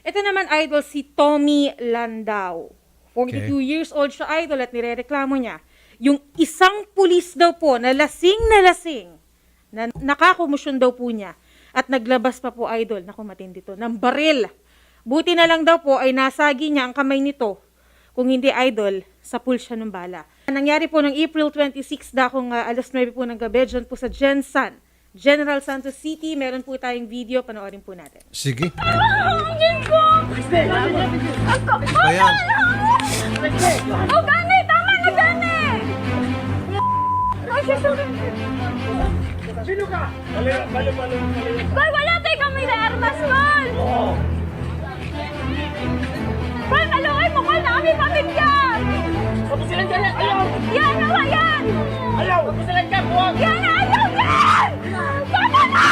Ito naman, idol, si Tommy Landau. 42 Okay. years old siya, idol, at nirereklamo niya. Yung isang pulis daw po na lasing, na nakakomusyon daw po niya, at naglabas pa po, idol, naku matindi to, ng baril. Buti na lang daw po ay nasagi niya ang kamay nito. Kung hindi, idol, sa pool siya ng bala. Nangyari po ng April 26, dakong alas 9 po ng gabi, dyan po sa Gensan, General Santos City. Meron po tayong video, panoorin po natin. Sige. Ako! Ayan. Oh, gani! Tama na, gani! Ay, susunod. Sino ka? Balo. Boy, wala tayo kami sa armas, Boy! Boy, maluoy mo, Boy, na kami pamilya! Kapusilan ka na! Ayaw! Yan, nawa, yan! Ayaw! Kapusilan ka! Buwag! Yan, ayaw, yan! Tama na!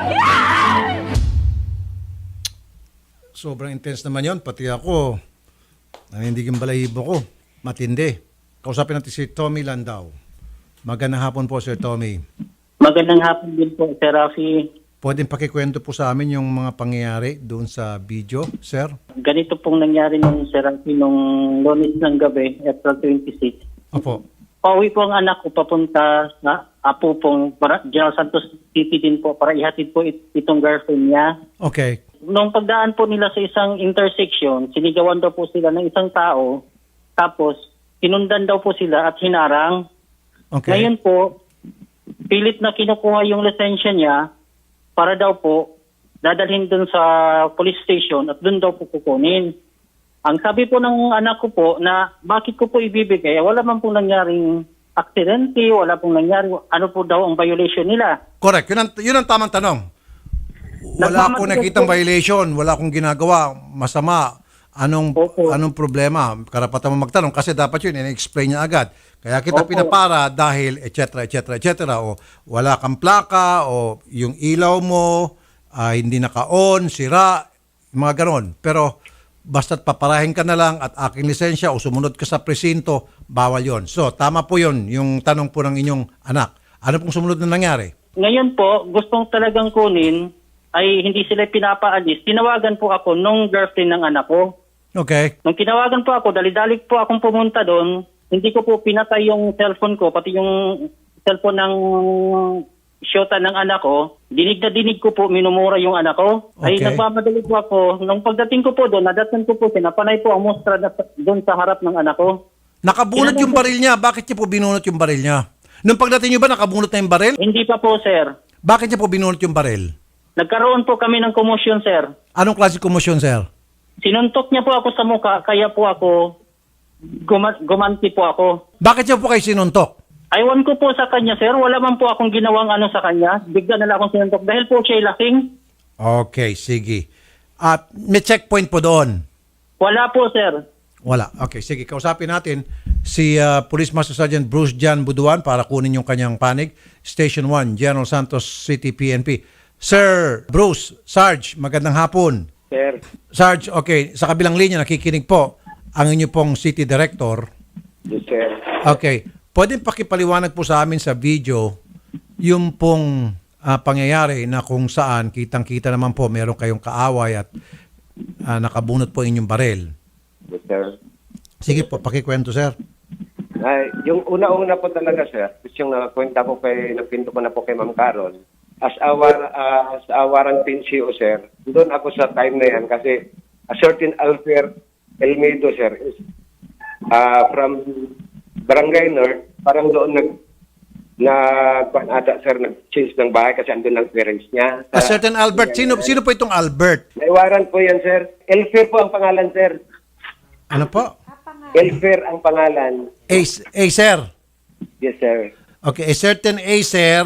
Yan! Sobrang intense naman yon. Pati ako, nanindigin balahibo ko. Matindi. Kausapin natin si Tommy Landau. Magandang hapon po, Sir Tommy. Magandang hapon din po, Sir Rafi. Pwedeng pakikwento po sa amin yung mga pangyayari doon sa video, Sir? Ganito pong nangyari nung Sir Rafi nung Lunes ng gabi, April 26. Opo. Pauwi po ang anak ko papunta sa Apo pong General Santos City din po para ihatid po itong girlfriend niya. Okay. Nung pagdaan po nila sa isang intersection, sinigawan daw po sila ng isang tao, tapos sinundan daw po sila at hinarang. Okay. Ngayon po, pilit na kinukuha yung lisensya niya para daw po dadalhin dun sa police station at dun daw po kukunin. Ang sabi po ng anak ko po na bakit ko po ibibigay, wala man pong nangyaring aksidente, wala pong nangyari, ano po daw ang violation nila. Correct. Yun ang tamang tanong. Wala akong nakitang violation. Wala akong ginagawa masama. Opo. Anong problema? Karapatan mo magtanong kasi dapat yun, in-explain niya agad. Kaya kita Opo. pinapara dahil etc. O wala kang plaka o yung ilaw mo hindi naka-on, sira, mga ganon. Pero basta't paparahin ka na lang at aking lisensya o sumunod ka sa presinto, bawal yon. So, tama po yon yung tanong po ng inyong anak. Ano pong sumunod na nangyari? Ngayon po, gustong talagang kunin ay hindi sila pinapaalis. Tinawagan po ako nung girlfriend ng anak ko. Okay. Nung tinawagan po ako, dali-dali po akong pumunta doon, hindi ko po pinatay yung cellphone ko, pati yung cellphone ng syota ng anak ko. Dinig na dinig ko po, minumura yung anak ko. Ay Okay. nagmamadali po ako. Nung pagdating ko po doon, nadatan ko po, pinapanay po ang mustra doon sa harap ng anak ko. Nakabunot yung baril niya. Bakit niya po binunot yung baril niya? Nung pagdating niyo ba nakabunot na yung baril? Hindi pa po, sir. Bakit niya po binunot yung baril? Nagkaroon po kami ng komosyon, sir. Anong klase komosyon, sir? Sinuntok niya po ako sa mukha, kaya po ako, gumanti po ako. Bakit niya po kayo sinuntok? Aywan ko po sa kanya, sir. Wala man po akong ginawang ano sa kanya. Bigla na lang akong sinuntok dahil po siya lasing. Okay, sige. At may checkpoint po doon? Wala po, sir. Wala. Okay, sige. Kausapin natin si Police Master Sergeant Bruce Jan Buduan para kunin yung kanyang panig. Station 1, General Santos City, PNP. Sir Bruce, Sarge, magandang hapon. Sir. Sarge, okay. Sa kabilang linya, nakikinig po ang inyo pong City Director. Yes, sir. Okay. Pwedeng pakipaliwanag po sa amin sa video yung pong pangyayari na kung saan kitang-kita naman po meron kayong kaaway at nakabunot po inyong baril. Yes, sir. Sige po, pakikwento, sir. Ay, yung una-una po talaga, sir, yung nakwenta ko napinto ko na po kay Ma'am Carol, as awarang PNCO, sir, doon ako sa time na yan kasi a certain Alfer Elmedo, sir, is from Barangay North, parang doon nag-change ng bahay kasi andun ang parents niya. A certain Albert. Sino po itong Albert? May warrant po yan, sir. Elfer po ang pangalan, sir. Ano po? Elfer ang pangalan. Sir. Yes, sir. Okay, a certain sir,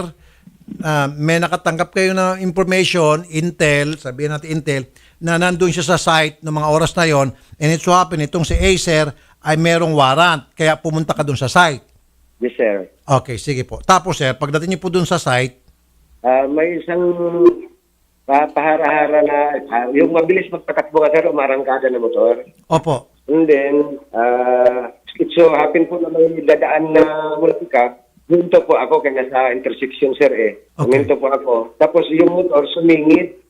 may nakatanggap kayo ng information, intel, sabihin natin intel, na nandun siya sa site ng mga oras na yon, and it so happen, itong si sir ay merong warrant, kaya pumunta ka dun sa site. Yes, sir. Okay, sige po. Tapos sir, pagdating niyo po dun sa site, May isang pahara-hara na yung mabilis magpatakbo ka, sir, umarangkada na motor. opo, And then, it so happen po na may dadaan na multi-cap. Huminto po ako kaya sa intersection, sir, eh. Okay. Huminto po ako. Tapos yung motor sumingit.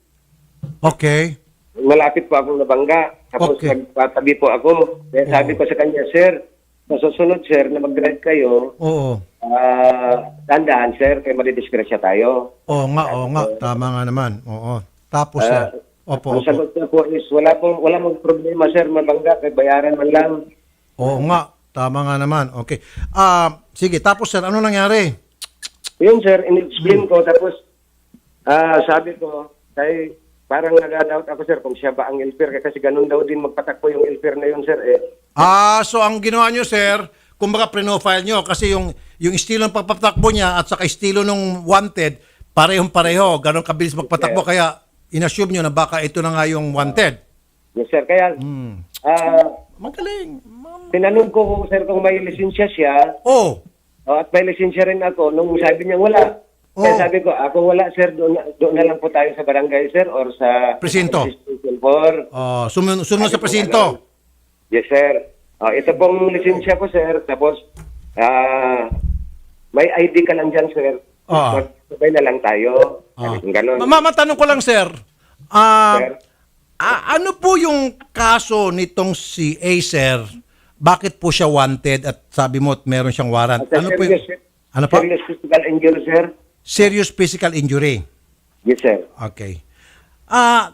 Okay. Malapit po akong nabangga. Tapos Okay. nagpatabi po ako. Kaya sabi ko sa kanya, sir, sa susunod, sir, na mag-drive kayo, Oo. tandaan, sir, kaya madidisgrasya tayo. Oo nga. Tama nga naman. Oo. Tapos, sir. Opo, Ang opo. sagot niya po is, wala mong problema, sir, mabangga, kaya bayaran man lang. Oo nga. Tama nga naman. Okay. Sige, tapos, sir, ano nangyari? Yun, sir, in-explain ko, tapos sabi ko, kay parang nag-doubt ako, sir, kung siya ba ang elfer, kasi ganun daw din magpatakbo yung elfer na yun, sir, eh. So ang ginawa nyo, sir, kumbaga pre-profile nyo kasi yung estilo ng pagpatakbo niya at saka estilo ng wanted, parehong-pareho. Ganon kabilis magpatakbo. Kaya inassume nyo na baka ito na nga yung wanted. Yes, sir, kaya Magaling. tinanong ko, sir, kung may lisensya siya, Oh. at may lisensya rin ako, nung sabi niya wala. Kaya Oh. sabi ko, ako wala, sir, doon na lang po tayo sa barangay, sir, or sa Presinto. Station 4. Sumunod sa presinto. Yes, sir. Ito pong lisensya ko, sir. Tapos, may ID ka lang dyan, sir. Oo. Magsabay na lang tayo. Ganon. Matanong ko lang, sir. Sir? Ano po yung kaso nitong si A, sir? Bakit po siya wanted at sabi mo at meron siyang warrant? Ano po yung... Ano po? Serious physical injury, sir. Serious physical injury. Yes, sir. Okay.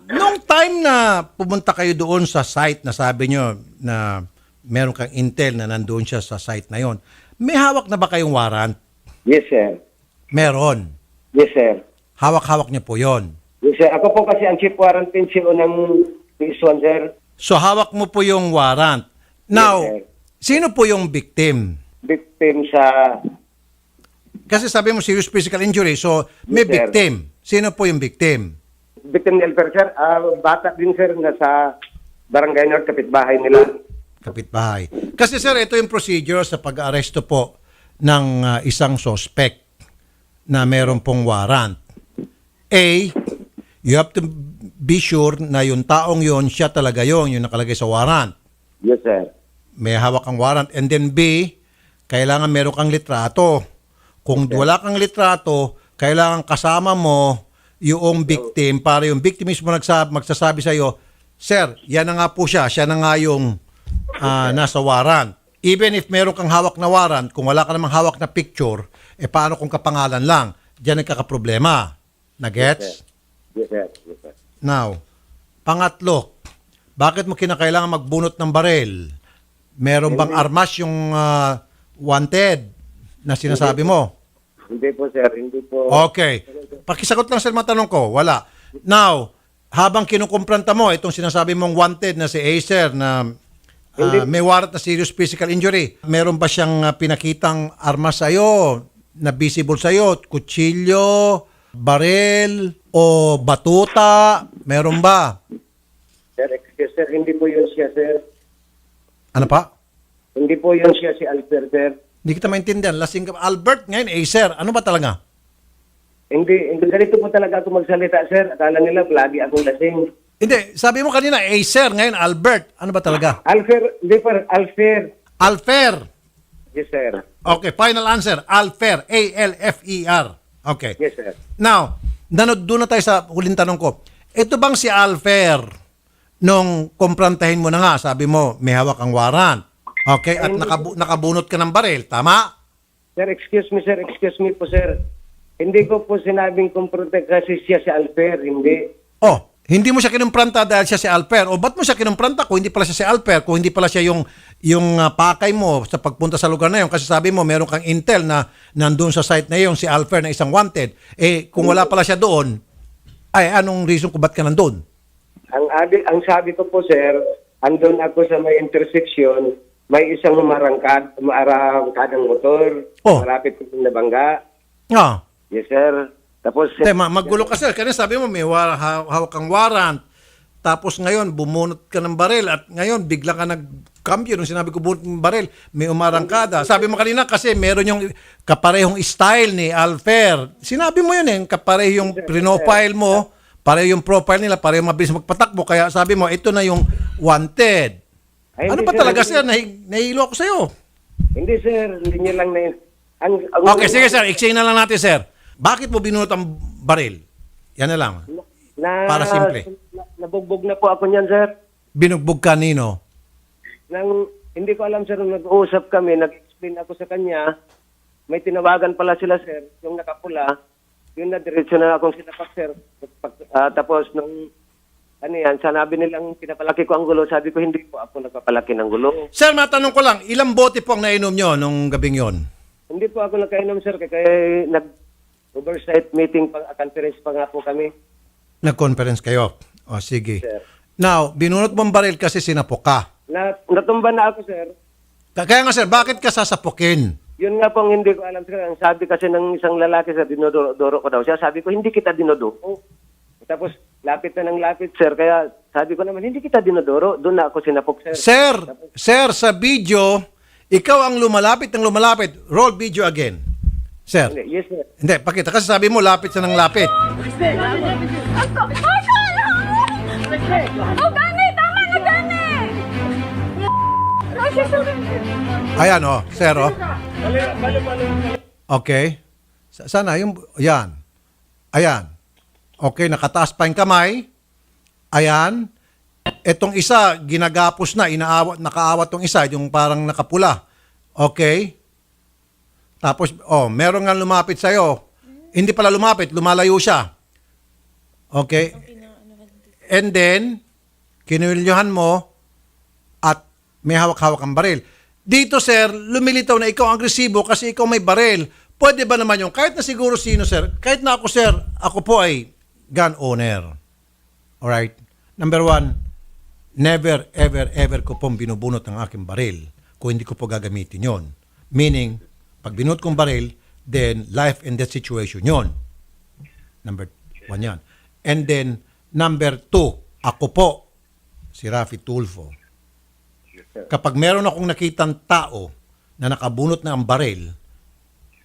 Nung time na pumunta kayo doon sa site na sabi nyo na meron kang intel na nandoon siya sa site na yon, may hawak na ba kayong warrant? Yes, sir. Meron. Yes, sir. Hawak-hawak niyo po yon. Yes, sir. Ako po kasi ang chief warrant PNCO ng PS1, sir. So hawak mo po yung warrant. Now, Yes, sino po yung victim? Victim sa... Kasi sabi mo serious physical injury, so may Yes, sir. victim. Sino po yung victim? Victim welfare, sir. Bata din, sir, na sa Barangay North, kapitbahay nila. Kapitbahay. Kasi sir, ito yung procedure sa pag-aresto po ng isang suspect na meron pong warrant. A, you have to be sure na yung taong yon siya talaga yung nakalagay sa warrant. Yes, sir. May hawak kang warrant. And then B, kailangan meron kang litrato. Kung wala kang litrato, kailangan kasama mo yung victim para yung victim mismo magsasabi sa iyo, sir, yan na nga po siya. Siya na nga yung nasa warrant. Even if meron kang hawak na warrant, kung wala ka namang hawak na picture, paano kung kapangalan lang? Diyan nagkakaproblema. Nagets? Yes, sir. Yes, sir. Now, pangatlo, bakit mo kinakailangan magbunot ng baril? Meron bang armas yung wanted na sinasabi mo? Hindi po, sir. Hindi po. Okay. Pakisagot lang sa mga tanong ko. Wala. Now, habang kinukumpranta mo itong sinasabi mong wanted na si Acer na may warrant na serious physical injury, meron ba siyang pinakitang armas sa'yo na visible sa'yo? Kutsilyo, baril, o batuta? Meron ba? Sir, excuse, sir. Hindi po yun siya, sir. Ano pa? Hindi po yun siya si Alper, sir. Hindi kita maintindihan. Lasing ka. Albert, ngayon, Acer. Ano ba talaga? Hindi. Ganito po talaga ako magsalita, sir. Akala nila, lagi akong lasing. Hindi. Sabi mo kanina, Acer. Ngayon, Albert. Ano ba talaga? Alper, hindi po, Alper. Alfer. Yes, sir. Okay, final answer. Alfer. A-L-F-E-R. Okay. Yes, sir. Now, doon na tayo sa huling tanong ko. Ito bang si Alfer, nung kumprantahin mo na nga, sabi mo, may hawak ang warrant. Okay? At nakabunot ka ng baril. Tama? Sir, excuse me po, sir. Hindi ko po sinabing kumprante kasi siya si Alper, hindi. Oh, hindi mo siya kinumpranta dahil siya si Alper. O ba't mo siya kinumpranta kung hindi pala siya si Alper? Kung hindi pala siya yung pakay mo sa pagpunta sa lugar na yun? Kasi sabi mo, meron kang intel na nandun sa site na yun, si Alper na isang wanted. Kung wala pala siya doon, ay anong reason kung ba't ka nandun? Ang sabi ko po, sir, andun ako sa may intersection, may isang umarangkadang motor, Oh. malapit ko na bangga. Ah. Yes, sir. Tapos, Magulo ka sir. Kaya sabi mo may hawak kang warrant. Tapos ngayon, bumunot ka ng baril. At ngayon, bigla ka nag-cambio. Nung sinabi ko bunot ng baril, may umarangkada. Sabi mo kanina kasi meron yung kaparehong style ni Alfer. Sinabi mo yun kapareho yung profile mo, pareho yung profile nila, pareho mabilis magpatakbo. Kaya sabi mo, ito na yung wanted. Ay, Ano hindi, ba sir. talaga sir? Nahihilo ako sa'yo. hindi, sir. Hindi niya lang na Okay, sige sir. Exchange na lang natin sir. Bakit mo binunot ang baril? Yan na lang. Para simple. Nabugbog na po ako niyan, sir. Binugbog kanino? Hindi ko alam, sir, nung nag-uusap kami, nag-explain ako sa kanya, may tinawagan pala sila, sir, yung nakapula, yun na, diretso na akong sinapak, sir. Tapos, nung, sanabi nilang pinapalaki ko ang gulo, sabi ko, hindi po ako nagpapalaki ng gulo. Sir, matanong ko lang, ilang bote po ang nainom nyo nung gabing yon? Hindi po ako nakainom, sir, kaya nag-oversight meeting, conference pa nga po kami. Nag-conference kayo? O, sige. Sir. Now, binunot mong baril kasi sinapok ka. Natumba na ako, sir. Kaya nga sir, bakit ka sasapukin? Yun nga pong hindi ko alam, sir. Ang sabi kasi ng isang lalaki, sir, dinodoro ko daw siya. Sabi ko, hindi kita dinodoro. Tapos, lapit na ng lapit, sir. Kaya sabi ko naman, hindi kita dinodoro. Doon na ako sinapok, sir. Sir, sa video, ikaw ang lumalapit ng lumalapit. Roll video again. Sir. Yes, sir. Hindi, pakita. Kasi sabi mo, lapit siya ng lapit. Oh, Gani! Tama na, Gani! Ay, Ayan, oh. Sir, oh. Balo. Okay. Sana, yung, yan. Ayan. Okay, nakataas pa yung kamay. Ayan. Etong isa, ginagapos na, nakaawat tong isa, yung parang nakapula. Okay. Tapos, meron nga lumapit sa'yo. Hindi pala lumapit, lumalayo siya. Okay. And then, kinulyohan mo at may hawak-hawak ang baril. Dito, sir, lumilitaw na ikaw ang agresibo kasi ikaw may baril. Pwede ba naman yung, kahit na siguro sino, sir, kahit na ako, sir, ako po ay gun owner. Alright? Number one, never, ever ko pong binubunot ang aking baril kung hindi ko po gagamitin yon. Meaning, pag binunot kong baril, then life and death situation yon. Number one yan. And then, number two, ako po, si Rafi Tulfo. Kapag meron akong nakitang tao na nakabunot na ang baril,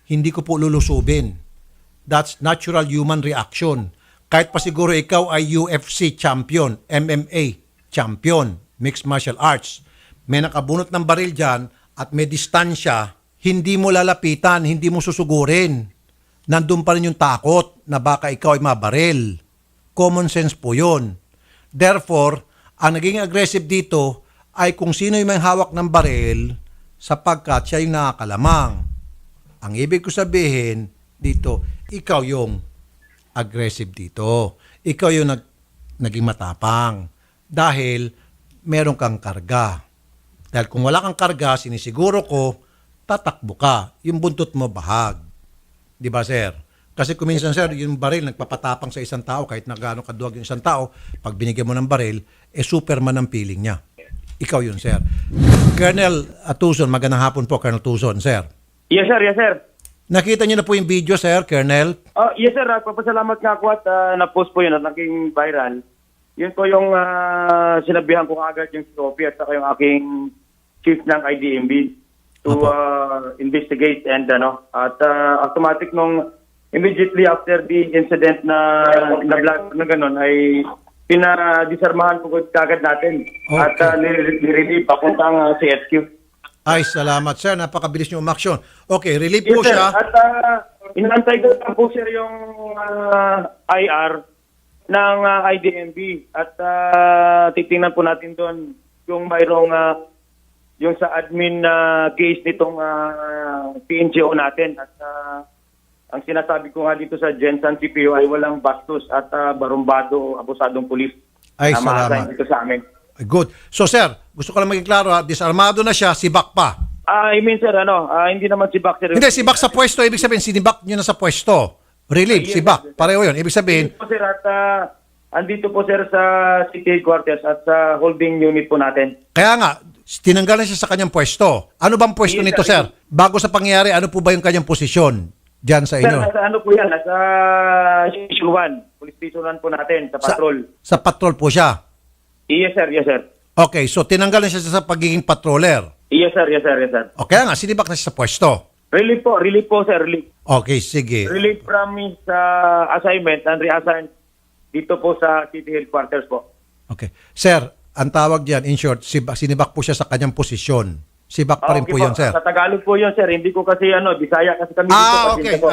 hindi ko po lulusubin. That's natural human reaction. Kahit pa siguro ikaw ay UFC champion, MMA champion, mixed martial arts, may nakabunot ng baril dyan at may distansya, hindi mo lalapitan, hindi mo susugurin. Nandun pa rin yung takot na baka ikaw ay mabaril. Common sense po yun. Therefore, ang naging aggressive dito ay kung sino yung may hawak ng baril sapagkat siya yung nakakalamang. Ang ibig ko sabihin dito, ikaw yung aggressive dito. Ikaw yung naging matapang dahil meron kang karga. Dahil kung wala kang karga, sinisiguro ko, tatakbo ka. Yung buntot mo bahag. Di ba, sir? Kasi kung minsan, sir, yung baril nagpapatapang sa isang tao kahit na gaano kaduwag yung isang tao, pag binigyan mo ng baril, Superman ang feeling niya. Ikaw yun, sir. Colonel Tuson, magandang hapon po, Colonel Tuson, sir. Yes, sir. Yes, sir. Nakita niyo na po yung video, sir, Colonel? Yes, sir. Papasalamat nga ako at na-post po yun at naging viral. Yun po yung sinabihan ko agad yung Sophie at saka yung aking chief ng IDMB to investigate and at automatic nung immediately after the incident na vlog na ganun ay pinadisarmahan po kagad natin at nirelieve papuntang CSQ. Ay, salamat, sir. Napakabilis niyo umaksyon. Okay, relieve Yes, po sir. siya. At inantay ko lang po, sir, yung IR ng IDMB at titingnan po natin doon yung mayroong yung sa admin case nitong PNGO natin at ang sinasabi ko nga dito sa Jensen CPO ay walang bastos at barumbado o abusadong pulis. Ay, Maasahin salamat. dito sa amin. Good. So, sir, gusto ko lang maging klaro, disarmado na siya, sibak pa. I mean, sir, hindi naman si Baxter. Hindi, sibak sa pwesto. Ibig sabihin, sinibak nyo na sa pwesto. Relieve, Yes, sibak. sir. Pareho yun. Ibig sabihin, Andito po, sir, at andito po, sir, sa city headquarters at sa holding unit po natin. kaya nga, tinanggal na siya sa kanyang pwesto. Ano bang pwesto Yes, nito, sir. sir? Bago sa pangyayari, ano po ba yung kanyang posisyon dyan sa Sir, inyo? nasa ano po yan? Nasa Station 1. Police Station 1 po natin, sa patrol. Sa patrol po siya. Yes, sir. Yes, sir. Okay, so tinanggal na siya sa pagiging patroller. Yes, sir. Yes, sir. Yes, sir. O kaya nga, sinibak na siya sa pwesto. Relief po, sir. Relief. Okay, sige. Relief from his assignment and reassign dito po sa city headquarters po. Okay. Sir, ang tawag diyan, in short, sinibak po siya sa kanyang posisyon. Sibak pa rin Okay po yun, sir. Sa Tagalog po yun, sir. Hindi ko kasi Bisaya kasi kami dito. Okay. Pasensya po.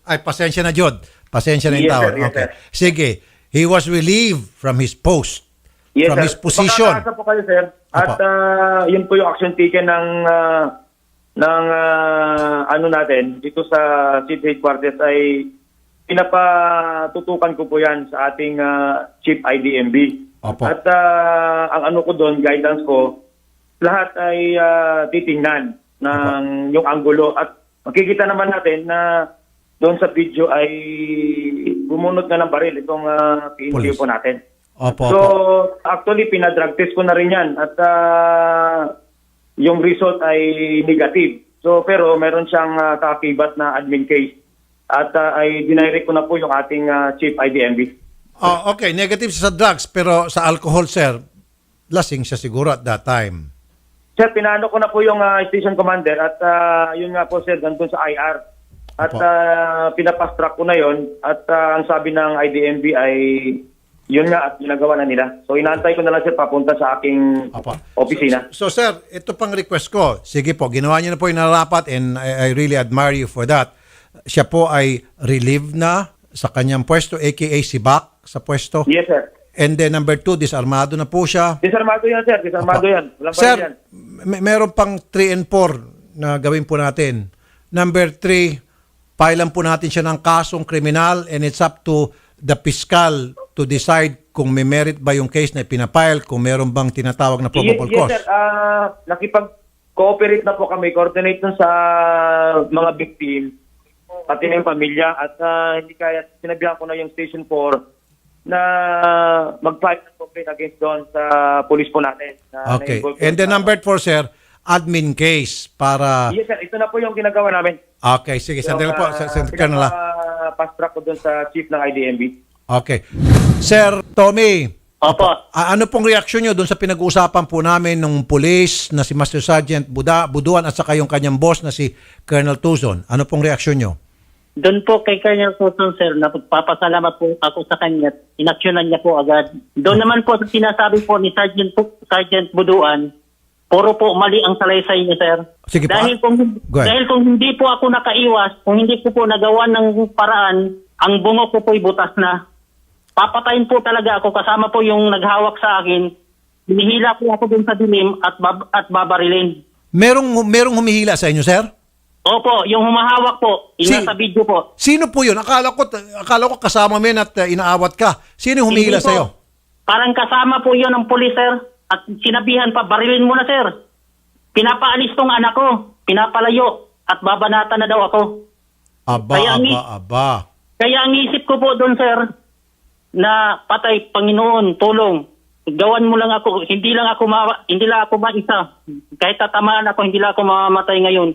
Ay, pasensya na, Jod. Pasensya na yung Yes, tawag. sir. Yes, Okay. sir. Sige. he was relieved from his post, Yes, from sir. his position. Makakaasa po kayo, sir. At yun po yung action taken ng ano natin dito sa city headquarters ay pinapatutukan ko po yan sa ating Chief IDMB. Opo. At ang ano ko doon, guidance ko, lahat ay titingnan ng yung anggulo. At makikita naman natin na doon sa video ay bumunot nga ng baril itong PNP po natin. Opo, So, opo. actually, pinadrug test ko na rin yan. At yung result ay negative. So, pero meron siyang kaakibat na admin case. At ay dinirect ko na po yung ating Chief IDMB. Oh, okay, negative siya sa drugs, pero sa alcohol, sir, lasing siya siguro at that time. Sir, pinano ko na po yung station commander at yun nga po, sir, nandun sa IR. At Opo. pinapast-track ko na yon. At ang sabi ng IDMB ay yun nga at ginagawa na nila. So, inaantay ko na lang, sir, papunta sa aking Opo. opisina. So, sir, ito pang request ko. Sige po, ginawa niyo na po yung narapat and I really admire you for that. Siya po ay relieved na sa kanyang pwesto, aka si Bak sa pwesto. Yes, sir. And then number 2, disarmado na po siya. Disarmado yan, sir. Disarmado Opo. yan. Walang Sir, yan. meron pang 3 and 4 na gawin po natin. Number 3, pailan po natin siya ng kasong kriminal and it's up to the fiscal to decide kung may merit ba yung case na pinapile, kung meron bang tinatawag na probable Yes, cause. sir. Nakipag-cooperate na po kami, coordinate dun sa mga victim, pati na yung pamilya, at hindi kaya, sinabihan ko na yung Station 4 na mag-file ng complaint against doon sa police po natin. Okay. And then number 4, sir, admin case para... Yes, sir. Ito na po yung ginagawa namin. Okay, sige. Sandali po, Sir Colonel. Fast track ko doon sa chief ng IDMB. Okay. Sir Tommy, Opo. ano pong reaksyon nyo doon sa pinag-uusapan po namin ng police na si Master Sergeant Buduan at saka yung kanyang boss na si Colonel Tuzon? Ano pong reaksyon nyo? Doon po kay Colonel Susan, sir, napagpapasalamat po ako sa kanya. Inaksyonan niya po agad. Doon naman po sa sinasabi po ni Sergeant Buduan, puro po mali ang salaysay niya, sir. Sige po. Go ahead. Dahil kung hindi po ako nakaiwas, kung hindi ko po nagawa ng paraan, ang bungo ko po'y butas na. Papatayin po talaga ako kasama po yung naghawak sa akin. Hinihila po ako dun sa dilim at babarilin. Merong humihila sa inyo, sir? Opo, yung humahawak po, yung nasa video po. Sino po yun? Akala ko kasama mo yun at inaawat ka. Sino yung humihila Hindi po. sa iyo? Parang kasama po yun ng pulis, sir. At sinabihan pa, barilin mo na, sir. Pinapaalis tong anak ko. Pinapalayo. At babanata na daw ako. Aba. Kaya ang isip ko po doon, sir, na patay, Panginoon, tulong. Gawan mo lang ako. Hindi lang ako maisa. Kahit tatamaan ako, hindi lang ako mamamatay ngayon.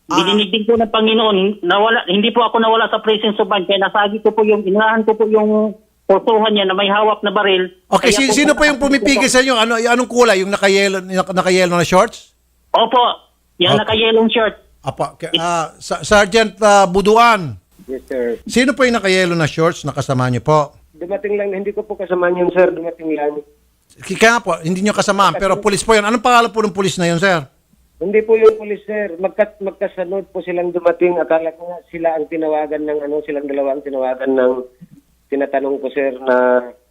Dininig ko ng Panginoon, hindi po ako nawala sa presence of mind. Kaya nasagi ko po inahan ko po yung pusuhan niya na may hawak na baril. Okay, Kaya sino po yung pumipigil sa inyo? Anong kulay? Yung nakayelo na shorts? Opo, yung Okay. naka-yellow shirt. Sergeant Buduan, Yes, sir. sino po yung nakayelo na shorts na kasama niyo po? Dumating lang, hindi ko po kasama yun, sir. Dumating lang. Kaya po, hindi niyo kasama, pero pulis po yun. Anong pangalan po ng pulis na yun, sir? Hindi po yung police, sir. Magkasunod po silang dumating. Akala ko nga sila ang tinawagan ng silang dalawa ang tinawagan ng tinatanong ko, sir, na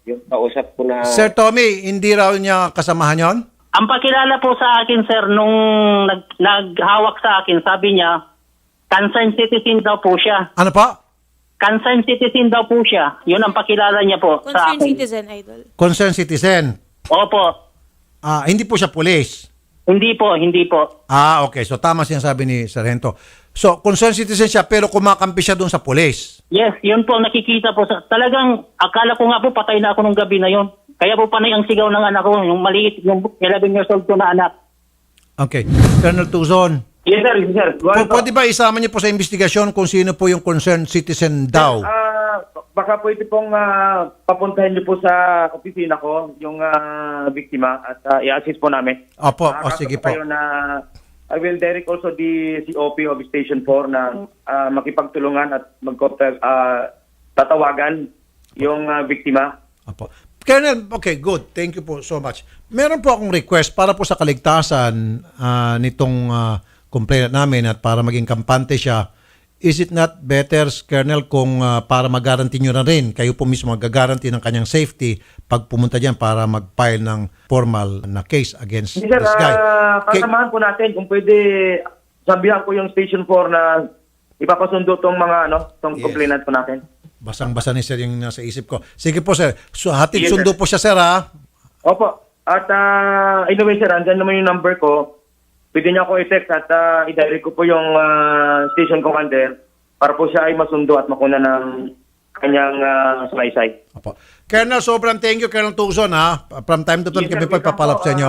yung kausap ko na... Sir Tommy, hindi raw niya kasamahan yon? Ang pakilala po sa akin, sir, nung naghawak sa akin, sabi niya, concerned citizen daw po siya. Ano pa? Concerned citizen daw po siya. Yun ang pakilala niya po sa Concerned akin. citizen, idol. Concerned citizen. Opo. Hindi po siya pulis. Hindi po. Okay. So tama sinasabi ni Sargento. So, concerned citizen siya pero kumakampi siya doon sa pulis. Yes, yun po ang nakikita po. Talagang, akala ko nga po patay na ako nung gabi na yun. Kaya po panay ang sigaw ng anak ko, yung maliit, yung 11 years old ko na anak. Okay. Colonel Tuzon, Yes, sir. Yes, sir. pwede ba isama niyo po sa investigasyon kung sino po yung concerned citizen daw? Baka pwede pong papuntahin niyo po sa opisina ko yung biktima at i-assist po namin. Opo, Nakakatawa sige po. kayo na I will direct also the COP of Station 4 na makipagtulungan at tatawagan yung biktima. Opo. Colonel, okay, good. Thank you po so much. Meron po akong request para po sa kaligtasan nitong complainant namin at para maging kampante siya. is it not better, Colonel, kung para mag-guarantee nyo na rin, kayo po mismo mag-guarantee ng kanyang safety pag pumunta dyan para mag-file ng formal na case against Hindi, sir, this guy? kasamahan po natin kung pwede sabihan ko yung Station 4 na ipapasundo tong mga tong Yes. complainant po natin. Basang-basa ni sir yung nasa isip ko. Sige po, sir. So, hatid Yes, sundo sir. po siya, sir, ha? Opo. At anyway, sir, andyan naman yung number ko. Pwede niya ako i-text at i-direct ko po yung station commander para po siya ay masundo at makuna ng kanyang salaysay. Opo. Colonel, sobrang thank you, Colonel Tucson, ha? From time to time, Yes, sir, kami po welcome ipapalap po, sa inyo.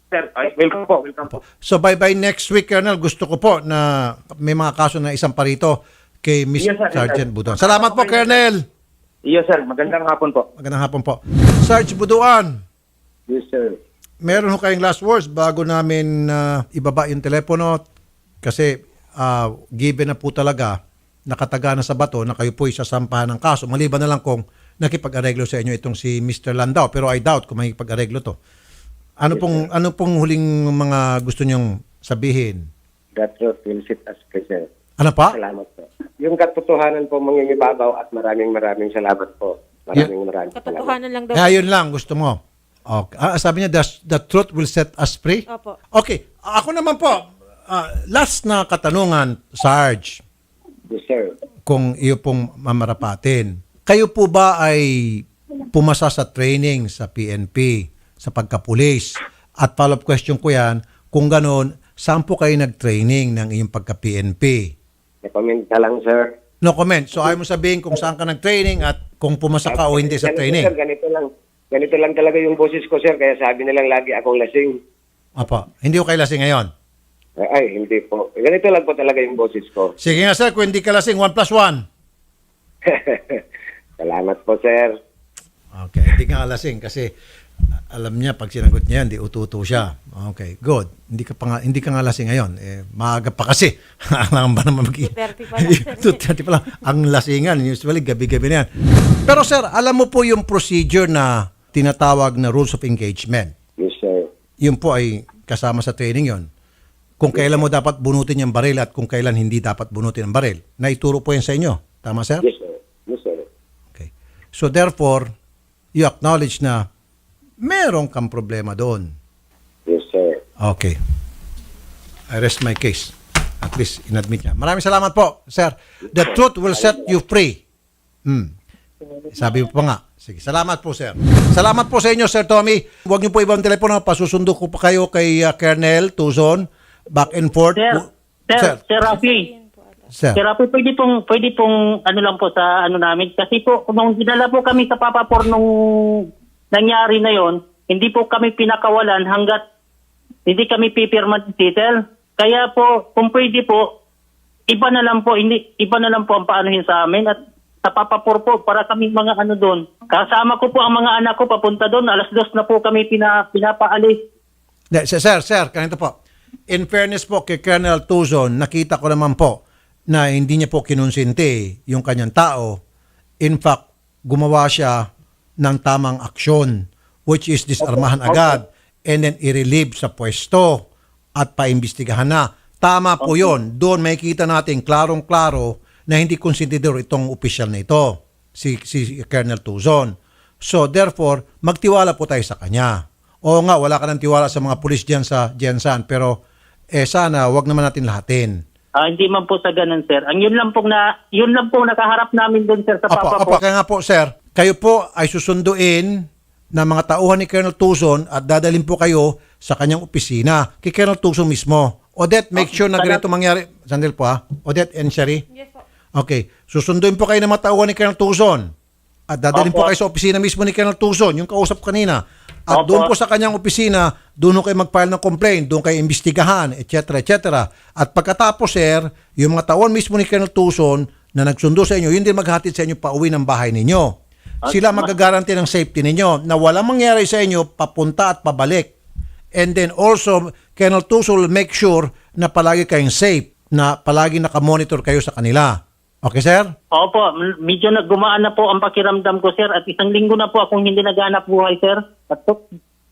Sir, welcome po, welcome po. So, by next week, Colonel, gusto ko po na may mga kaso na isang parito kay Miss Yes, sir, yes, Sergeant sir. Buduan. Salamat po, Colonel. Yes, sir. Magandang hapon po. Magandang hapon po. Sarge Buduan, Yes, sir. meron ho kayong last words bago namin ibaba yung telepono kasi given na po talaga nakataga na sa bato na kayo po isasampahan ng kaso. Maliban na lang kung nakipag-areglo sa inyo itong si Mr. Landau, pero I doubt kung makipag-areglo to. Ano pong huling mga gusto niyong sabihin? That truth will set us free, sir. Ano pa? Salamat po. Yung katotohanan po mangingibabaw at maraming salamat po. Maraming salamat. Katotohanan lang daw. Kaya yun lang gusto mo. Okay. Sabi niya, the truth will set us free? Opo. Okay. Ako naman po, last na katanungan, Sarge, Yes, sir. kung iyo pong mamarapatin. Kayo po ba ay pumasa sa training sa PNP, sa pagkapulis? At follow-up question ko yan, kung ganon, saan po kayo nag-training ng iyong pagka-PNP? I-comment ka lang, sir. No comment. So ayaw mo sabihin kung saan ka nag-training at kung pumasa ka o hindi sa Ganito, training. Sir, ganito lang talaga yung boses ko, sir. Kaya sabi nilang lagi akong lasing. Apa, hindi ko kayo lasing ngayon. Ay, hindi po. Ganito lang po talaga yung boses ko. Sige nga sir, kung hindi ka lasing, 1 plus 1. Salamat po, sir. Okay, hindi ka nga lasing kasi alam niya pag sinagot niya yan, di ututo siya. Okay, good. Hindi ka nga lasing ngayon. Maaga pa kasi. Alam ba naman 2:30 pa lang, sir. 2:30 pa lang. Ang lasingan, usually gabi-gabi na yan. Pero sir, alam mo po yung procedure na tinatawag na rules of engagement. Yes, sir. Yun po ay kasama sa training yon. Kung kailan mo dapat bunutin yung baril at kung kailan hindi dapat bunutin ang baril. Naituro po yan sa inyo. Tama, sir? Yes, sir. Yes, sir. Okay. So therefore, you acknowledge na meron kang problema doon. Yes, sir. Okay. I rest my case. At least, inadmit niya. Maraming salamat po, sir. The truth will set you free. Sabi mo pa nga. Sige, salamat po, sir. Salamat po sa inyo, Sir Tommy. Huwag niyo po ibang telepono. Pasusundo ko pa kayo kay Colonel Tucson. Back and forth. Sir Rafi. Sir. Sir Rafi, pwede pong ano lang po sa ano namin. Kasi po, nung dinala po kami sa Papapor nung nangyari na yon, hindi po kami pinakawalan hanggat hindi kami pipirma ng title. Kaya po, kung pwede po, iba na lang po ang paanuhin sa amin at sa Papapor po para kami mga ano doon. Kasama ko po ang mga anak ko papunta doon. 2:00 na po kami pinapaalis. Sir, ganito po. In fairness po kay Colonel Tucson, nakita ko naman po na hindi niya po kinonsinti yung kanyang tao. In fact, gumawa siya ng tamang aksyon, which is disarmahan agad and then i-relieve sa pwesto at paimbestigahan na. Tama po yun. Doon may kita natin klarong-klaro na hindi konsentidor itong opisyal na ito, si Colonel Tucson. So therefore, magtiwala po tayo sa kanya. Oo nga, wala ka ng tiwala sa mga pulis dyan sa Jensan, pero sana wag naman natin lahatin. Hindi man po sa ganun, sir. Ang yun lang pong nakaharap namin doon, sir, sa Papapor. Kaya nga po, sir, kayo po ay susunduin ng mga tauhan ni Colonel Tucson at dadalhin po kayo sa kanyang opisina, kay Colonel Tucson mismo. Odette, make sure na ganito mangyari. Sandil po ha. Odette and Sherry. Yes po. Okay. Susunduin po kayo ng mga tauhan ni Colonel Tucson. At dadalhin po Opo. kayo sa opisina mismo ni Colonel Tucson, yung kausap kanina. At Opo. doon po sa kanyang opisina, doon kayo mag-file ng complaint, doon kayo imbestigahan, etc. etc. At pagkatapos, sir, yung mga tauhan mismo ni Colonel Tucson na nagsundo sa inyo, yun din maghatid sa inyo pa uwi ng bahay ninyo. Sila magagaranti ng safety ninyo na walang mangyari sa inyo papunta at pabalik. And then also, Colonel Tucson will make sure na palagi kayong safe, na palagi nakamonitor kayo sa kanila. Okay, sir? Opo, medyo gumaan na po ang pakiramdam ko, sir. At 1 linggo na po akong hindi naghanap buhay, sir. At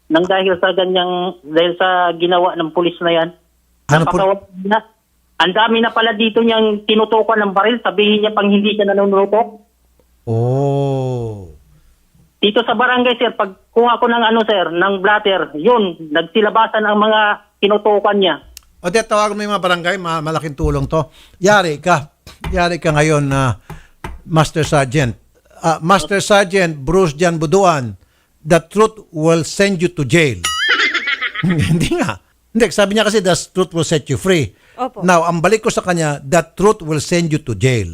dahil sa ginawa ng pulis na yan. Ano po? Napakawala na. Ang dami na pala dito niyang tinutukan ng baril, sabihin niya pang hindi siya nanunutok. Oh. Dito sa barangay, sir, pag kuha ko ng ng blatter, yun, nagsilabasan ang mga tinutukan niya. Odette, tawagan mo yung mga barangay, malaking tulong to. Yari ka ngayon na Master Sergeant. Master Sergeant Bruce Jan Buduan, the truth will send you to jail. Hindi nga. Hindi, sabi niya kasi the truth will set you free. Opo. Now, ang balik ko sa kanya, the truth will send you to jail.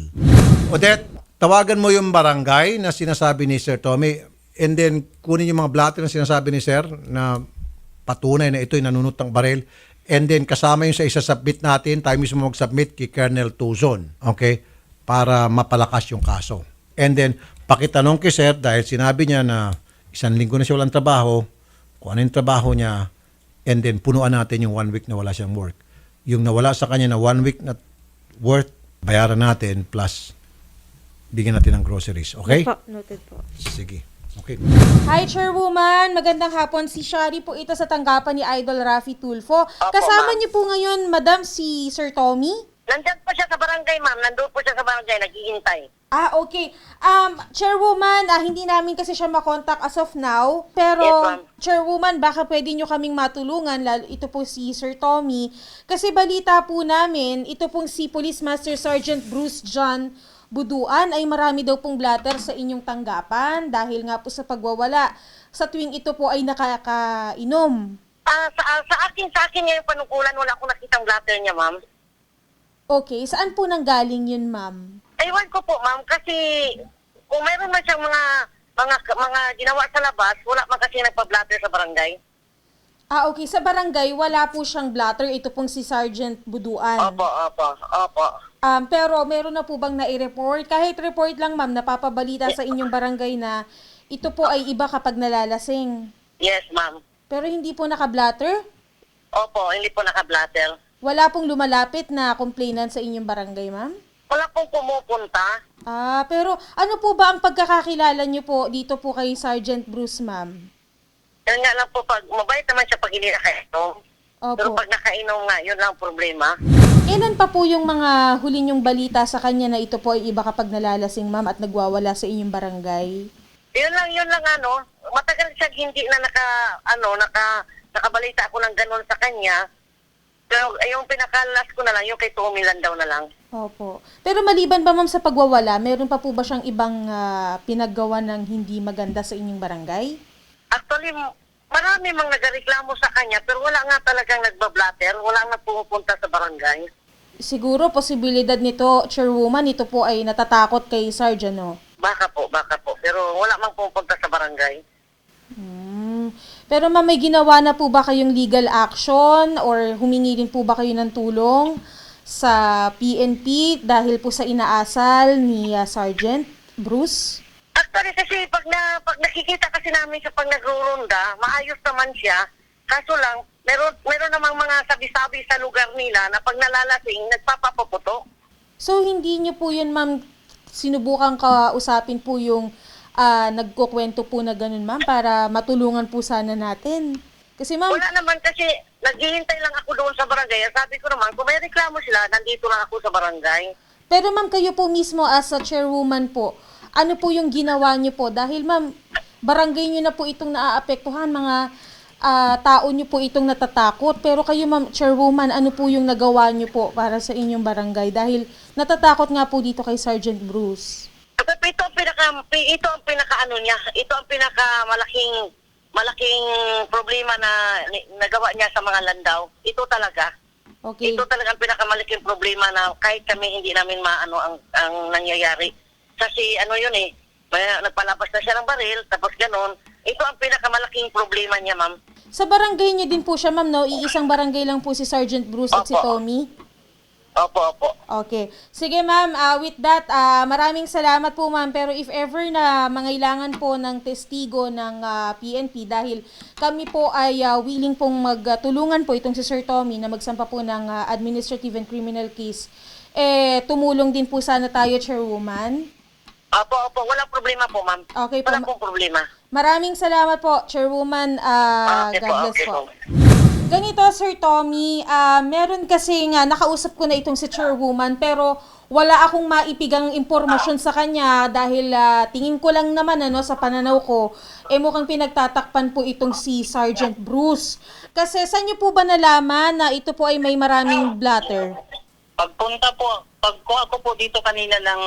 Odette, tawagan mo yung barangay na sinasabi ni Sir Tommy and then kunin yung mga blatter na sinasabi ni Sir na patunay na ito'y nanunot ng baril and then kasama yung sa isa-submit natin, tayo mismo mag-submit kay Colonel Tuzon, okay, para mapalakas yung kaso. And then, pakitanong kay Sir dahil sinabi niya na 1 linggo na siya walang trabaho, kung ano yung trabaho niya, and then punuan natin yung 1 week na wala siyang work. Yung nawala sa kanya na 1 week na worth, bayaran natin plus bigyan natin ng groceries. Okay? Po, noted po. Sige. Okay. Hi, Chairwoman. Magandang hapon. Si Shari po ito sa tanggapan ni Idol Raffy Tulfo. Kasama niyo po ngayon, Madam, si Sir Tommy? Nandyan po siya sa barangay, ma'am. Nandun po siya sa barangay, naghihintay. Okay. Chairwoman, hindi namin kasi siya makontak as of now. Pero, Yes, ma'am. Chairwoman, baka pwede nyo kaming matulungan, lalo ito po si Sir Tommy. Kasi balita po namin, ito pong si Police Master Sergeant Bruce John Buduan ay marami daw pong blatter sa inyong tanggapan dahil nga po sa pagwawala sa tuwing ito po ay nakakainom. Sa akin ngayon panukulan, wala akong nakitang blatter niya, ma'am. Okay, saan po nanggaling yun, ma'am? Aywan ko po, ma'am, kasi kung meron man siyang mga ginawa sa labas, wala man kasi nagpa-blatter sa barangay. Okay. Sa barangay, wala po siyang blatter. Ito pong si Sergeant Buduan. Opo. Pero meron na po bang nai-report? Kahit report lang, ma'am, napapabalita sa inyong barangay na ito po ay iba kapag nalalasing. Yes, ma'am. Pero hindi po naka-blatter? Opo, hindi po naka-blatter. Wala pong lumalapit na complainant sa inyong barangay, ma'am? Wala pong pumupunta. Pero ano po ba ang pagkakakilala niyo po dito po kay Sergeant Bruce, ma'am? Yun nga lang po, pag mabait naman siya pag hindi nakainom. Pero Opo. pag nakainom nga, yun lang ang problema. Kailan pa po yung mga huli niyong balita sa kanya na ito po ay iba kapag nalalasing, ma'am, at nagwawala sa inyong barangay? Yun lang matagal siya hindi na nakabalita ako ng ganun sa kanya. Pero yung pinakalas ko na lang, yung kay Tommy Landaw na lang. Opo. Pero maliban ba, ma'am, sa pagwawala, meron pa po ba siyang ibang pinaggawa ng hindi maganda sa inyong barangay? Actually, marami mang nagreklamo sa kanya, pero wala nga talagang nagbablatter, wala nga pumupunta sa barangay. Siguro, posibilidad nito, Chairwoman, ito po ay natatakot kay Sergeant, no? Baka po. Pero wala mang pumupunta sa barangay. Pero ma'am, may ginawa na po ba kayong legal action or humingi din po ba kayo ng tulong sa PNP dahil po sa inaasal ni Sergeant Bruce? Actually, kasi pag nakikita kasi namin siya pag nagrurunda, maayos naman siya. Kaso lang, meron namang mga sabi-sabi sa lugar nila na pag nalalasing, nagpapapuputo. So, hindi niyo po yun, ma'am, sinubukan kausapin po yung nagkukwento po na ganun, ma'am, para matulungan po sana natin. Kasi, ma'am, Wala naman kasi, naghihintay lang ako doon sa barangay. Sabi ko naman, kung may reklamo sila, nandito lang ako sa barangay. pero ma'am, kayo po mismo as a chairwoman po, ano po yung ginawa niyo po? Dahil, ma'am, barangay niyo na po itong naaapektuhan, mga tao niyo po itong natatakot. Pero kayo, ma'am, chairwoman, ano po yung nagawa niyo po para sa inyong barangay? Dahil natatakot nga po dito kay Sergeant Bruce. Ito ang malaking problema na nagawa niya sa mga landaw. Ito talaga. Okay. Ito talaga ang pinakamalaking problema na kahit kami hindi namin maano ang nangyayari. Kasi nagpalabas na siya ng baril, tapos ganon. Ito ang pinakamalaking problema niya, ma'am. Sa barangay niyo din po siya, ma'am, no? Iisang barangay lang po si Sergeant Bruce at si Opo. Tommy. Opo. Okay. Sige, ma'am, with that, maraming salamat po, ma'am. Pero if ever na mangailangan po ng testigo ng PNP dahil kami po ay willing pong magtulungan po itong si Sir Tommy na magsampa po ng administrative and criminal case, tumulong din po sana tayo, Chairwoman. Opo. Walang problema po, ma'am. Okay po. Walang pong problema. Maraming salamat po, Chairwoman. Okay God bless okay po. Ganito, Sir Tommy, meron kasi nga, nakausap ko na itong si Chairwoman, pero wala akong maipigang impormasyon sa kanya dahil tingin ko lang naman sa pananaw ko, mukhang pinagtatakpan po itong si Sergeant Bruce. Kasi saan niyo po ba nalaman na ito po ay may maraming blatter? Pagkuha ko po dito kanina ng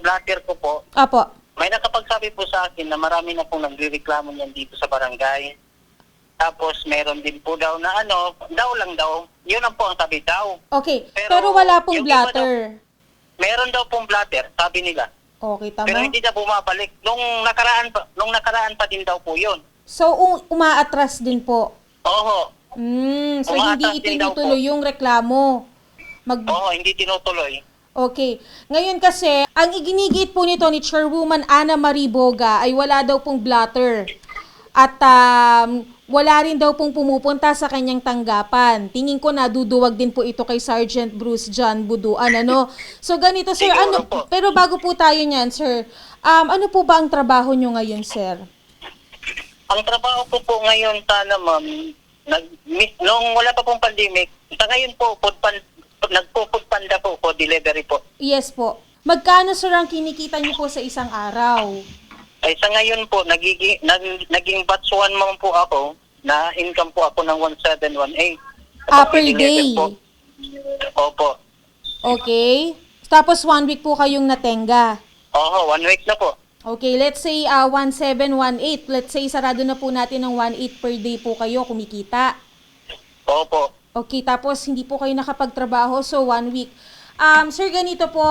blatter ko po, Apo. may nakapagsabi po sa akin na marami na pong nagrereklamo niyan dito sa barangay. Tapos meron din po daw na daw lang daw. Yun ang po ang sabi daw. Okay, pero wala pong yung iba blatter. Meron daw pong blatter, sabi nila. Okay, Pero tama. hindi na bumabalik. Nung nakaraan pa din daw po yun. So, umaatras din po. Oo. So, Umaatras hindi din daw itinutuloy yung reklamo. Oo, hindi tinutuloy. Okay. Ngayon kasi, ang iginigit po nito ni Chairwoman Ana Marie Boga ay wala daw pong blatter. At wala rin daw pong pumupunta sa kanyang tanggapan. Tingin ko naduduwag din po ito kay Sergeant Bruce John Buduan, So ganito, sir, Siguro po. pero bago po tayo niyan, sir, ano po ba ang trabaho nyo ngayon, sir? Ang trabaho ko po ngayon, sana ma'am, nung wala pa pong pandemic, sa ngayon po, nagpo-food panda po, delivery po. Yes po. Magkano, sir, ang kinikita niyo po sa isang araw? Ay sa ngayon po, naging batch 1 ma'am po ako, na income po ako ng 1,718. Per day? Po. Opo. Okay. Tapos 1 week po kayong natenga. Oo, 1 week na po. Okay, let's say 1,718. Let's say sarado na po natin ng 1,800 per day po kayo kumikita. Opo. Okay, tapos hindi po kayo nakapagtrabaho, so 1 week. Sir, ganito po,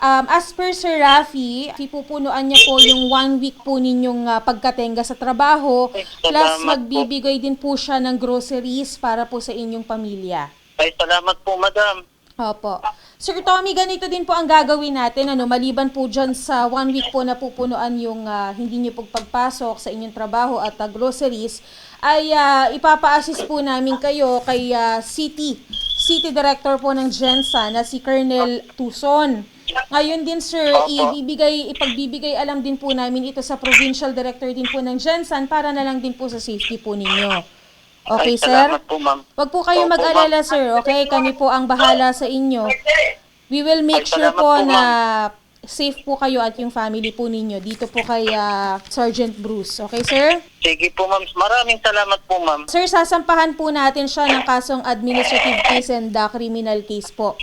as per Sir Rafi, pupunuan niya po yung 1 week po ninyong pagkatenga sa trabaho, plus Salamat magbibigay din po siya ng groceries para po sa inyong pamilya. Ay, salamat po, madam. Opo. Sir Tommy, ganito din po ang gagawin natin, maliban po dyan sa 1 week po na pupunuan yung hindi nyo pagpasok sa inyong trabaho at groceries, ay ipapa-assist po namin kayo kay City Director po ng GENSA na si Colonel Tuson. Ngayon din, sir, ipagbibigay alam din po namin ito sa Provincial Director din po ng GENSAN para na lang din po sa safety po ninyo. Okay, Ay, sir? salamat po, ma'am. Wag po kayo Opo, mag-alala, sir. Okay? Kami po ang bahala sa inyo. We will make Ay, sure salamat po po, na safe po kayo at yung family po ninyo dito po kay Sergeant Bruce. Okay, sir? Sige po, ma'am. Maraming salamat po, ma'am. Sir, sasampahan po natin siya ng kasong administrative case and criminal case po.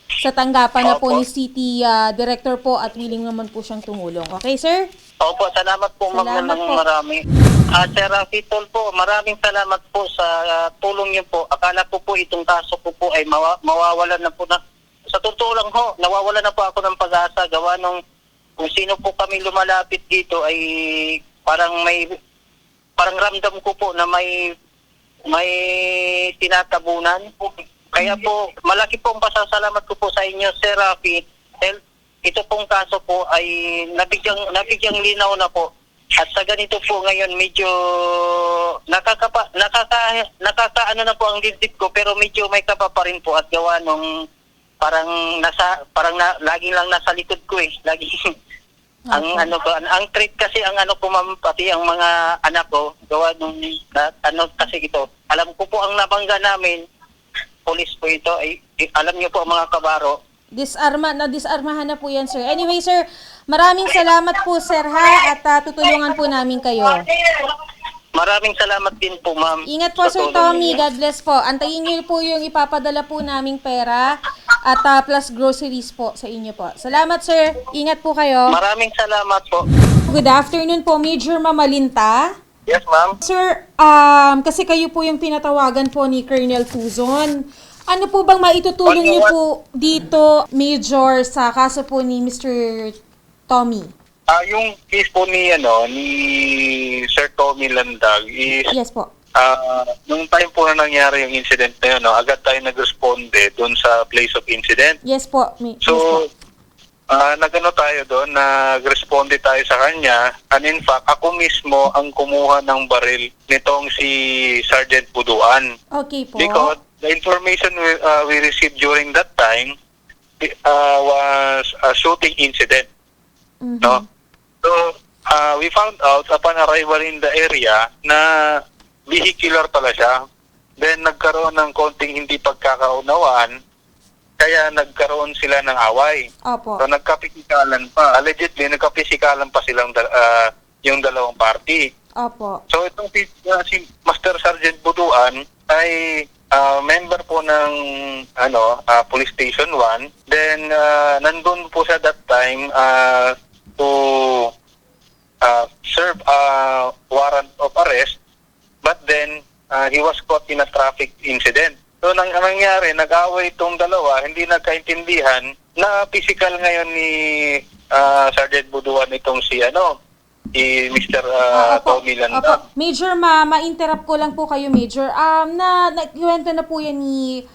Sa tanggapan na po Opo. ni City Director po at willing naman po siyang tumulong. Okay, sir? Opo, salamat po, ma'am, Salamat ng po. marami. Sir Rafi Tol po, maraming salamat po sa tulong niyo po. Akala ko po itong kaso ko po ay mawawalan na po na. Sa totoo lang ho, nawawalan na po ako ng pag-asa. Gawa nung kung sino po kami lumalapit dito ay parang ramdam ko po na may tinatabunan. Kaya po, malaki po ang pasasalamat ko po sa inyo, Sir Rafi. Ito pong kaso po ay nabigyang linaw na po. At sa ganito po ngayon, medyo nakakaano na po ang dibdib ko, pero medyo may kapa pa rin po at gawa nung laging lang nasa likod ko eh. Lagi ang treat kasi ang ma'am, pati ang mga anak ko, gawa nung kasi ito. Alam ko po ang nabangga namin, police po ito, ay alam niyo po mga kabaro. Disarmahan na po yan, sir. Anyway, sir, maraming salamat po, sir, ha? At tutulungan po namin kayo. Maraming salamat din po, ma'am. Ingat po, sa Sir tulong Tommy. ninyo. God bless po. Antayin niyo po yung ipapadala po naming pera at plus groceries po sa inyo po. Salamat, sir. Ingat po kayo. Maraming salamat po. Good afternoon po, Major Mamalinta. Yes, ma'am. Sir, kasi kayo po yung pinatawagan po ni Colonel Tuzon. Ano po bang maitutulong niyo po dito, Major, sa kaso po ni Mr. Tommy? Yung case po ni Sir Tommy Landag is Yes po. nung time po na nangyari yung incident na yun, agad tayo nag-responde doon sa place of incident. Yes po. Yes So, po. nagano tayo doon, nag-responde tayo sa kanya. And in fact, ako mismo ang kumuha ng baril nitong si Sergeant Buduan. Okay po. Because the information we received during that time was a shooting incident. Mhm. No? So, we found out upon arrival in the area na vehicular pala siya. Then nagkaroon ng konting hindi pagkakaunawaan, kaya nagkaroon sila ng away. Opo. So nagkapisikalan pa. Allegedly, nagkapisikalan pa silang yung dalawang party. Opo. So itong si Master Sergeant Buduan ay member po ng Police Station 1. Then nandun po siya that time to serve a warrant of arrest, but then he was caught in a traffic incident. So nangyari, nag-away itong dalawa, hindi nagkaintindihan, na physical ngayon ni Sergeant Buduan itong si Mr. Tommy Landa. Opo. Major, ma-interrupt ko lang po kayo, Major. Nagkwento na po yan ni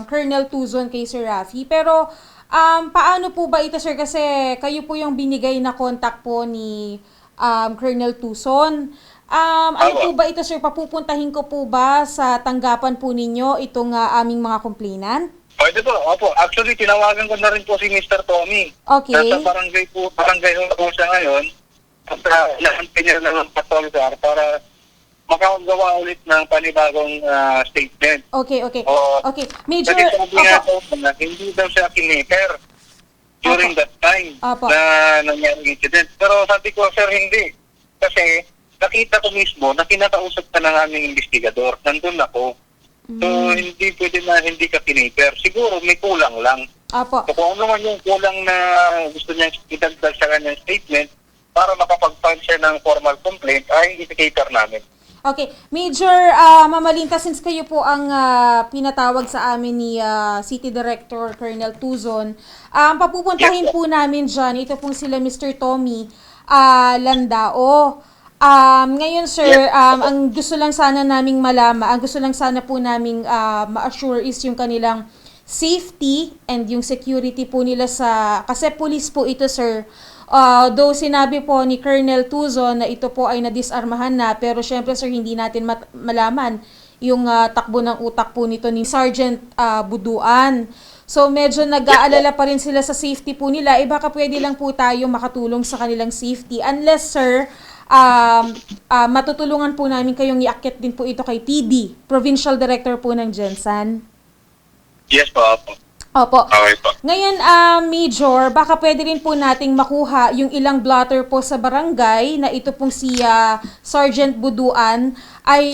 Colonel Tuzon kay Sir Rafi. Pero paano po ba ito, sir? Kasi kayo po yung binigay na contact po ni Colonel Tuzon. Ano po ba ito, sir? Papupuntahin ko po ba sa tanggapan po ninyo itong aming mga complainant? Pwede po, opo. Actually, tinawagan ko na rin po si Mr. Tommy. Okay. Nasa barangay po siya ngayon. At inaantay niya lang ng patrol car para makagawa ulit ng panibagong statement. Okay. Okay. Major, Kasi sabi nga opo. po na hindi daw siya kiniper during that time Opo. na nangyari incident. Pero sabi ko, sir, hindi. Kasi nakita ko mismo na kinakausap ka ng aming investigador. Nandun ako. So, hindi pwede na hindi ka kiniper. Siguro may kulang lang. Opo. So, kung ano man yung kulang na gusto niya idagdag sa kanyang statement para makapag-file siya ng formal complaint, ay i-cater namin. Okay. Major, Mamalinta, since kayo po ang pinatawag sa amin ni City Director Colonel Tuzon, papupuntahin po namin dyan, ito pong sila Mr. Tommy Landao. Ngayon, sir, ang gusto lang sana naming malaman, ang gusto lang sana po naming ma-assure is yung kanilang safety and yung security po nila kasi police po ito, sir. Though sinabi po ni Colonel Tuzon na ito po ay nadisarmahan na, pero syempre, sir, hindi natin malaman yung takbo ng utak po nito ni Sergeant Buduan. So medyo nag-aalala pa rin sila sa safety po nila. Baka pwede lang po tayo makatulong sa kanilang safety. Unless, sir, matutulungan po namin kayong iakyat din po ito kay TD, Provincial Director po ng Gensan. Yes po, opo. Opo. Okay po. Ngayon, Major, baka pwede rin po nating makuha yung ilang blotter po sa barangay na ito pong si Sergeant Buduan ay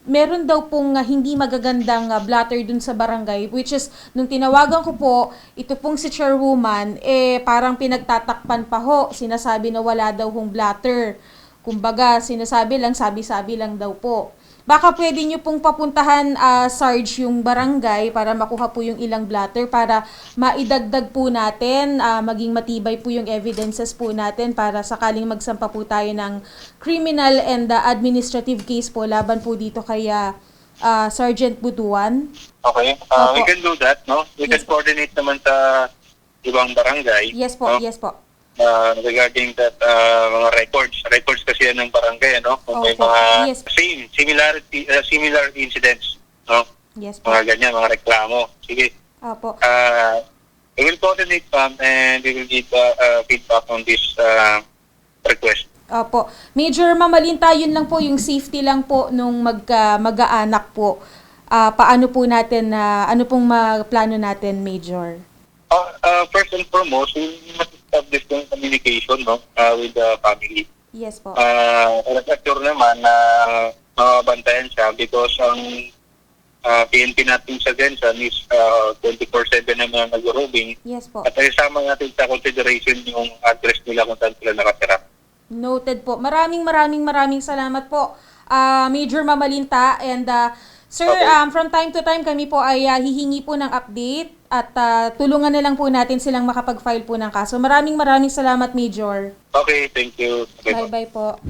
meron daw pong hindi magagandang blotter dun sa barangay, which is, nung tinawagan ko po, ito pong si Chairwoman, parang pinagtatakpan pa ho, sinasabi na wala daw hong blotter. Kumbaga, sinasabi lang, sabi-sabi lang daw po. Baka pwede nyo pong papuntahan, Sarge, yung barangay para makuha po yung ilang blotter para maidagdag po natin, maging matibay po yung evidences po natin para sakaling magsampa po tayo ng criminal and administrative case po laban po dito kay Sergeant Buduan. Okay, Opo. we can do that, no? We can coordinate naman sa ibang barangay. Yes po, no? yes po. Regarding that mga records kasi yan ng barangay, no? Kung may Opo. mga Yes. similar incidents, no? Yes po. Mga ganyan, mga reklamo. Sige. Opo. We will coordinate and we will give feedback on this request. Opo. Major Mamalinta, yun lang po, yung safety lang po nung mag-aanak po. Paano po natin, ano pong plano natin, Major? First and foremost, we must establish yung communication, no, with the family. Yes po. Sure naman na mabantayan siya because ang PNP natin sa Gensan is 24/7 naman nag-roaming. Yes po. At isama natin sa consideration yung address nila kung saan sila nakatira. Noted po. Maraming salamat po, Major Mamalinta. And sir, Okay. from time to time kami po ay hihingi po ng update at tulungan na lang po natin silang makapag-file po ng kaso. Maraming salamat, Major. Okay, thank you. Okay, Bye-bye po.